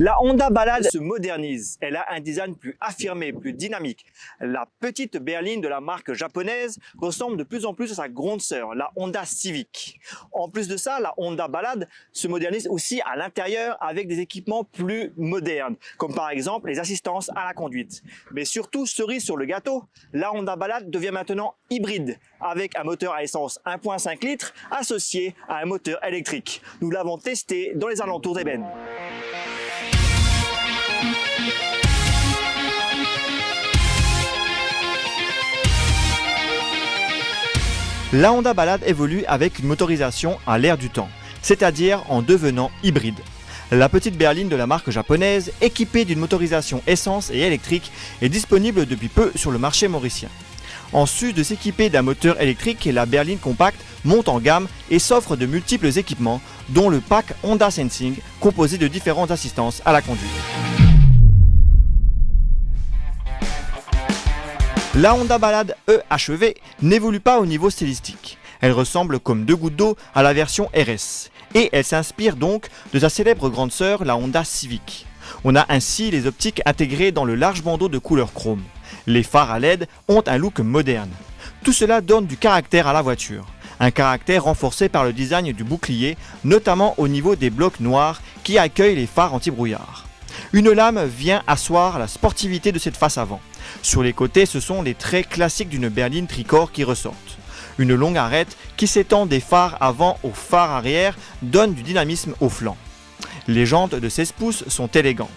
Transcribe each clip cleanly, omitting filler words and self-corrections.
La Honda Ballade se modernise, elle a un design plus affirmé, plus dynamique. La petite berline de la marque japonaise ressemble de plus en plus à sa grande sœur, la Honda Civic. En plus de ça, la Honda Ballade se modernise aussi à l'intérieur avec des équipements plus modernes, comme par exemple les assistances à la conduite. Mais surtout, cerise sur le gâteau, la Honda Ballade devient maintenant hybride, avec un moteur à essence 1.5 litres associé à un moteur électrique. Nous l'avons testé dans les alentours d'Ébène. La Honda Ballade évolue avec une motorisation à l'air du temps, c'est-à-dire en devenant hybride. La petite berline de la marque japonaise, équipée d'une motorisation essence et électrique, est disponible depuis peu sur le marché mauricien. En sus de s'équiper d'un moteur électrique, la berline compacte monte en gamme et s'offre de multiples équipements, dont le pack Honda Sensing, composé de différentes assistances à la conduite. La Honda Ballade EHEV n'évolue pas au niveau stylistique. Elle ressemble comme deux gouttes d'eau à la version RS. Et elle s'inspire donc de sa célèbre grande sœur, la Honda Civic. On a ainsi les optiques intégrées dans le large bandeau de couleur chrome. Les phares à LED ont un look moderne. Tout cela donne du caractère à la voiture. Un caractère renforcé par le design du bouclier, notamment au niveau des blocs noirs qui accueillent les phares anti-brouillard. Une lame vient asseoir la sportivité de cette face avant. Sur les côtés, ce sont les traits classiques d'une berline tricorps qui ressortent. Une longue arête qui s'étend des phares avant aux phares arrière donne du dynamisme au flanc. Les jantes de 16 pouces sont élégantes.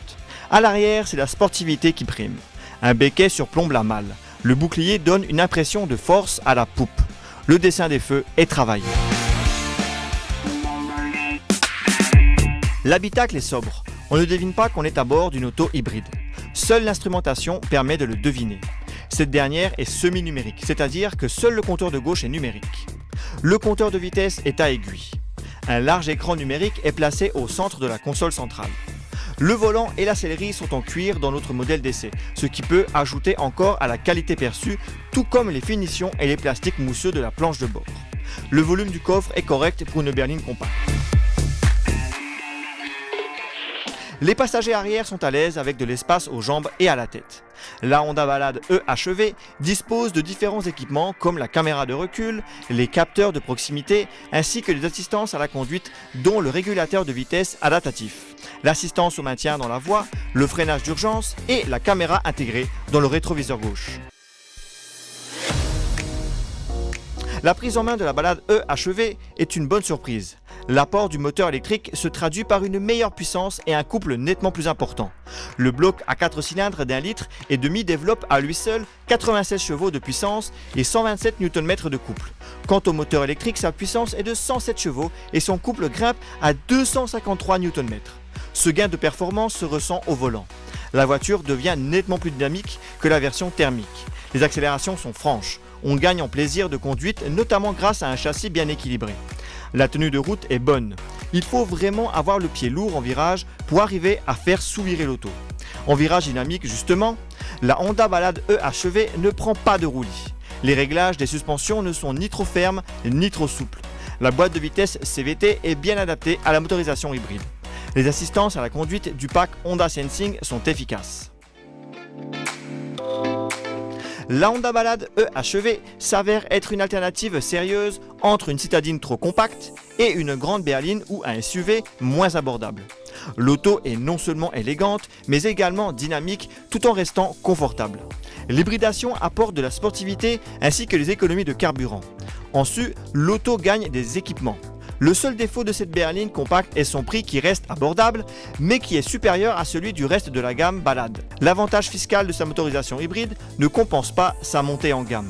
À l'arrière, c'est la sportivité qui prime. Un béquet surplombe la malle. Le bouclier donne une impression de force à la poupe. Le dessin des feux est travaillé. L'habitacle est sobre. On ne devine pas qu'on est à bord d'une auto hybride. Seule l'instrumentation permet de le deviner. Cette dernière est semi-numérique, c'est-à-dire que seul le compteur de gauche est numérique. Le compteur de vitesse est à aiguille. Un large écran numérique est placé au centre de la console centrale. Le volant et la sellerie sont en cuir dans notre modèle d'essai, ce qui peut ajouter encore à la qualité perçue, tout comme les finitions et les plastiques mousseux de la planche de bord. Le volume du coffre est correct pour une berline compacte. Les passagers arrière sont à l'aise avec de l'espace aux jambes et à la tête. La Honda Ballade EHEV dispose de différents équipements comme la caméra de recul, les capteurs de proximité ainsi que des assistances à la conduite dont le régulateur de vitesse adaptatif, l'assistance au maintien dans la voie, le freinage d'urgence et la caméra intégrée dans le rétroviseur gauche. La prise en main de la Ballade EHEV est une bonne surprise. L'apport du moteur électrique se traduit par une meilleure puissance et un couple nettement plus important. Le bloc à 4 cylindres d'1,5 litre développe à lui seul 96 chevaux de puissance et 127 Nm de couple. Quant au moteur électrique, sa puissance est de 107 chevaux et son couple grimpe à 253 Nm. Ce gain de performance se ressent au volant. La voiture devient nettement plus dynamique que la version thermique. Les accélérations sont franches. On gagne en plaisir de conduite, notamment grâce à un châssis bien équilibré. La tenue de route est bonne. Il faut vraiment avoir le pied lourd en virage pour arriver à faire sous-virer l'auto. En virage dynamique, justement, la Honda Ballade EHEV ne prend pas de roulis. Les réglages des suspensions ne sont ni trop fermes ni trop souples. La boîte de vitesse CVT est bien adaptée à la motorisation hybride. Les assistances à la conduite du pack Honda Sensing sont efficaces. La Honda Ballade EHEV s'avère être une alternative sérieuse entre une citadine trop compacte et une grande berline ou un SUV moins abordable. L'auto est non seulement élégante, mais également dynamique tout en restant confortable. L'hybridation apporte de la sportivité ainsi que des économies de carburant. En sus, l'auto gagne des équipements. Le seul défaut de cette berline compacte est son prix qui reste abordable, mais qui est supérieur à celui du reste de la gamme Ballade. L'avantage fiscal de sa motorisation hybride ne compense pas sa montée en gamme.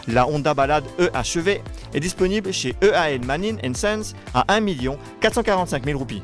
La Honda Ballade EHEV est disponible chez EAN Mannin & Sons à 1 445 000 roupies.